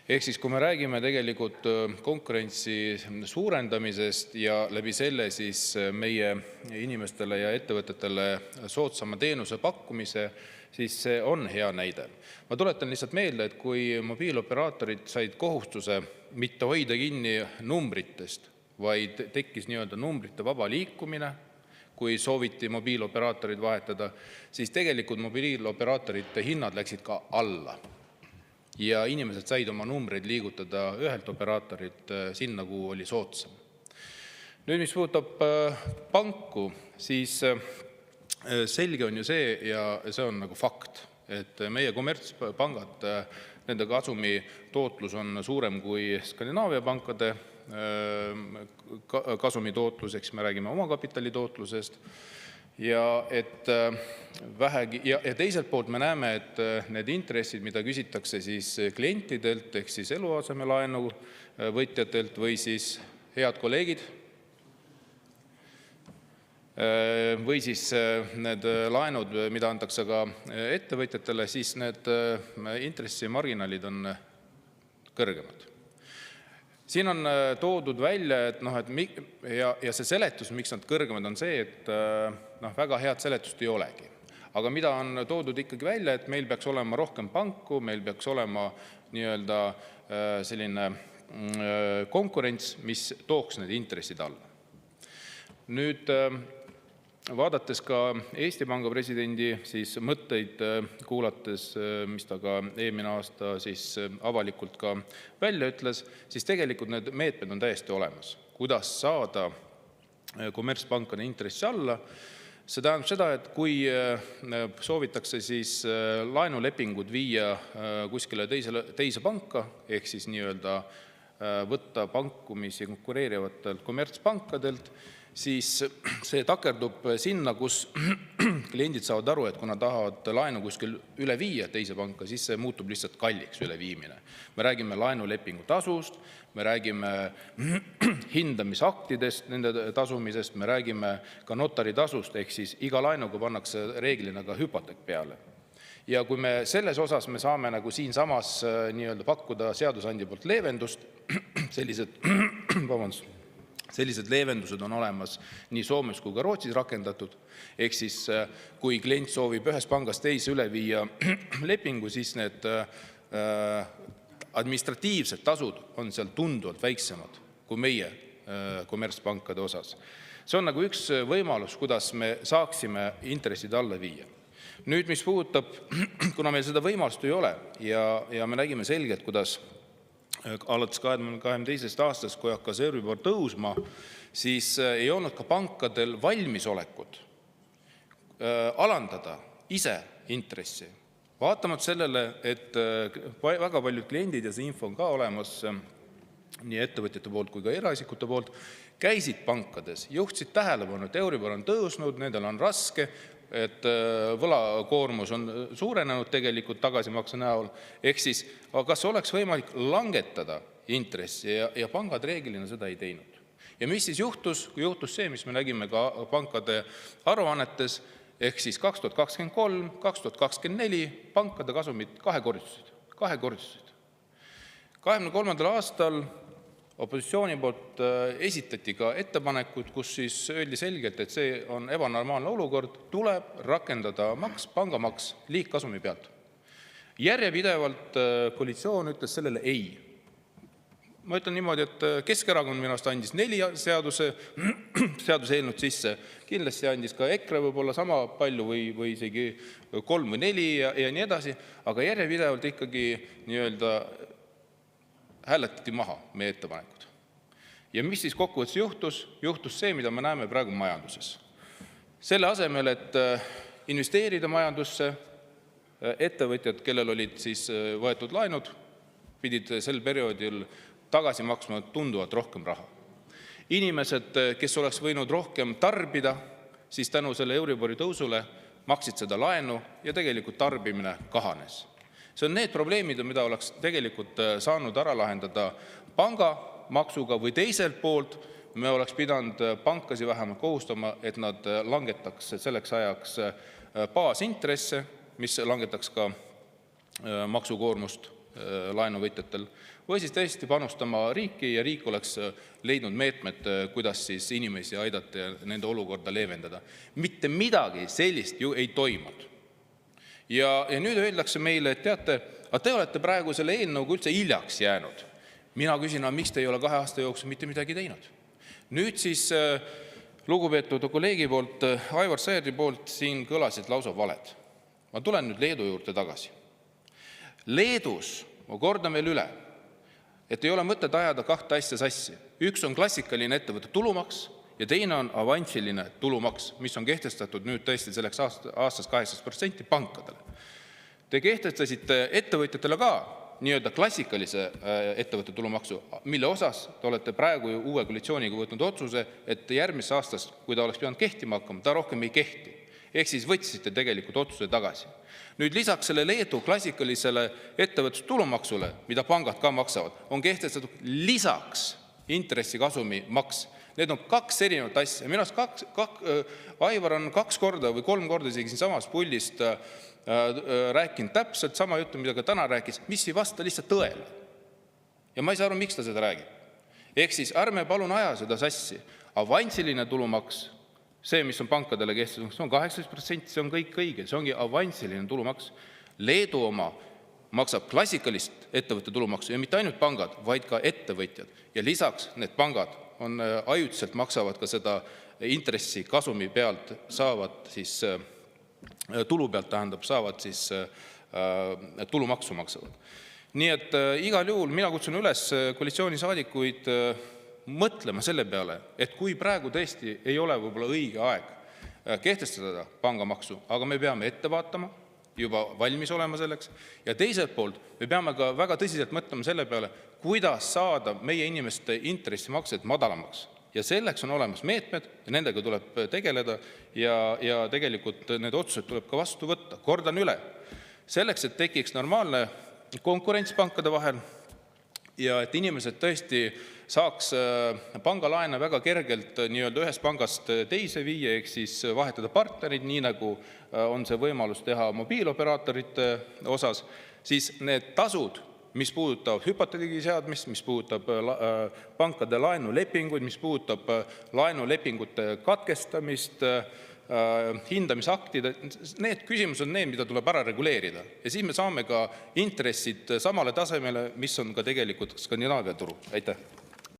Ehk siis, kui me räägime tegelikult konkurentsi suurendamisest ja läbi selle siis meie inimestele ja ettevõtetele soodsama teenuse pakkumise, siis see on hea näide. Ma tuletan lihtsalt meelde, et kui mobiiloperaatorid said kohustuse mitte hoida kinni numbritest, vaid tekkis nii-öelda numbrite vaba liikumine, kui sooviti mobiiloperaatorid vahetada, siis tegelikult mobiiloperatorite hinnad läksid ka alla. Ja inimesed said oma numbreid liigutada ühelt operaatorilt sinna, kuhu oli soodsam. Nüüd, mis puudutab panku, siis selge on ju see, ja see on nagu fakt, et meie kommertspangad, nende kasumi tootlus on suurem kui Skandinaavia pankade kasumi tootlus, eks me räägime omakapitali tootlusest. Ja teiselt poolt me näeme, et need intressid, mida küsitakse siis klientidelt ehk siis eluasemelaenu võtjatelt või siis head kolleegid, või siis need laenud, mida antakse ka ettevõtjatele, siis need intressimarginaalid on kõrgemad. Siin on toodud välja, ja see seletus, miks nad kõrgemad, on see, et väga head seletust ei olegi. Aga mida on toodud ikkagi välja, et meil peaks olema rohkem panku, meil peaks olema nii-öelda selline konkurents, mis tooks need intressid alla. Nüüd, vaadates ka Eesti Panga presidendi siis mõtteid kuulates, mis ta ka eelmine aasta siis avalikult ka välja ütles, siis tegelikult need meetmed on täiesti olemas, kuidas saada kommertspankade intressi alla. See tähendab seda, et kui soovitakse siis laenulepingud viia kuskile teise panka, ehk siis nii-öelda võtta pakkumisi konkureerivatelt kommertspankadelt, siis see takerdub sinna, kus kliendid saavad aru, et kui nad tahavad laenu kuskil üle viia teise panka, siis see muutub lihtsalt kalliks üleviimine. Me räägime laenulepingu tasust, me räägime hindamisaktidest, nende tasumisest, me räägime ka notari tasust, ehk siis iga laenuga pannakse reeglina ka hüpoteek peale. Ja kui me selles osas me saame nagu siinsamas nii-öelda pakkuda seadusandja poolt leevendust, sellised leevendused on olemas nii Soomes kui ka Rootsis rakendatud. Ehk siis, kui klient soovib ühest pangast teise üle viia lepingu, siis need administratiivsed tasud on seal tunduvalt väiksemad kui meie kommertspankade osas. See on nagu üks võimalus, kuidas me saaksime intressid alla viia. Nüüd, mis puudutab, kuna meil seda võimalust ei ole ja me nägime selgelt, kuidas alates 2022. aastast, kui hakkas Euribor tõusma, siis ei olnud ka pankadel valmisolekut alandada ise intressi. Vaatamata sellele, et väga paljud kliendid, ja see info on ka olemas nii ettevõtjate poolt kui ka eraisikute poolt, käisid pankades, juhtisid tähelepanu, et Euribor on tõusnud, nendel on raske, et võlakoormus on suurenenud tegelikult tagasimakse näol. Ehk siis, kas oleks võimalik langetada intressi ja pangad reeglina seda ei teinud. Ja mis siis juhtus? Juhtus see, mis me nägime ka pankade aruannetes, ehk siis 2023, 2024 pankade kasumid kahekordistusid. 2023. aastal opositsiooni poolt esitati ka ettepanekud, kus siis öeldi selgelt, et see on ebanormaalne olukord, tuleb rakendada pangamaks liigkasumi pealt. Järjepidevalt koalitsioon ütles sellele ei. Ma ütlen niimoodi, et Keskerakond minu arust andis 4 seaduseelnõud sisse, kindlasti andis ka EKRE võib-olla sama palju või isegi 3 või 4 ja nii edasi, aga järjepidevalt ikkagi nii-öelda hääletati maha meie ettepanekud. Ja mis siis kokkuvõttes juhtus? Juhtus see, mida me näeme praegu majanduses. Selle asemel, et investeerida majandusse, ettevõtjad, kellel olid siis võetud laenud, pidid sel perioodil tagasi maksma tunduvalt rohkem raha. Inimesed, kes oleks võinud rohkem tarbida, siis tänu selle Euribori tõusule maksid seda laenu ja tegelikult tarbimine kahanes. See on need probleemid, mida oleks tegelikult saanud ära lahendada pangamaksuga või teiselt poolt me oleks pidanud pankasi vähemalt kohustama, et nad langetaks selleks ajaks baasintresse, mis langetaks ka maksukoormust laenuvõtjatel, või siis tõesti panustama riiki ja riik oleks leidnud meetmed, kuidas siis inimesi aidata ja nende olukorda leevendada. Mitte midagi sellist ju ei toimunud. Ja nüüd öeldakse meile, et teate, aga te olete praegu selle eelnõuga üldse hiljaks jäänud. Mina küsin, miks te ei ole 2 aasta jooksul mitte midagi teinud? Nüüd siis lugupeetud kolleegi poolt, Aivar Sõerdi poolt siin kõlasid lausa valed. Ma tulen nüüd Leedu juurde tagasi. Leedus, ma kordan veel üle, et ei ole mõtet ajada 2 asja sassi. Üks on klassikaline ettevõtte tulumaks ja teine on avansiline tulumaks, mis on kehtestatud nüüd tõesti selleks aastast 8% pankadele. Te kehtestasite ettevõtjatele ka nii-öelda klassikalise ettevõtte tulumaksu, mille osas te olete praegu ju uue koalitsiooniga võtnud otsuse, et järgmisest aastast, kui ta oleks pidanud kehtima hakkama, ta rohkem ei kehti. Ehk siis võtsite tegelikult otsuse tagasi. Nüüd lisaks selle Leedu klassikalisele ettevõtluse tulumaksule, mida pangad ka maksavad, on kehtestatud lisaks intressikasumi maks. Need on 2 erinevat asja. Minu arust Aivar on 2 korda või 3 korda isegi siin samas puldist rääkinud täpselt sama juttu, mida ka täna rääkis, mis ei vasta lihtsalt tõele. Ja ma ei saa aru, miks ta seda räägib. Ehk siis ärme palun aja seda sassi. Avansiline tulumaks, see, mis on pankadele kehtestatud, see on 18%, see on kõik õige, see ongi avansiline tulumaks. Leedu oma maksab klassikalist ettevõtte tulumaksu ja mitte ainult pangad, vaid ka ettevõtjad. Ja lisaks need pangad on ajutiselt maksavad ka seda intressi kasumi pealt saavad siis tulu pealt saavad siis tulumaksu maksavad. Nii et igal juhul mina kutsun üles koalitsioonisaadikuid mõtlema selle peale, et kui praegu tõesti ei ole võib-olla õige aeg kehtestada pangamaksu, aga me peame ette vaatama, juba valmis olema selleks, ja teiselt poolt me peame ka väga tõsiselt mõtlema selle peale, kuidas saada meie inimeste intressimaksed madalamaks. Ja selleks on olemas meetmed ja nendega tuleb tegeleda ja tegelikult need otsused tuleb ka vastu võtta. Kordan üle, selleks, et tekiks normaalne konkurents pankade vahel ja et inimesed tõesti saaks pangalaene väga kergelt nii-öelda ühest pangast teise viia, ehk siis vahetada partnerid, nii nagu on see võimalus teha mobiilioperaatorite osas, siis need tasud, mis puudutab hüpoteegi seadmist, mis puudutab pankade laenulepinguid, mis puudutab laenulepingute katkestamist, hindamisaktid, need küsimused on need, mida tuleb ära reguleerida. Ja siis me saame ka intressid samale tasemele, mis on ka tegelikult Skandinaavia turul. Aitäh!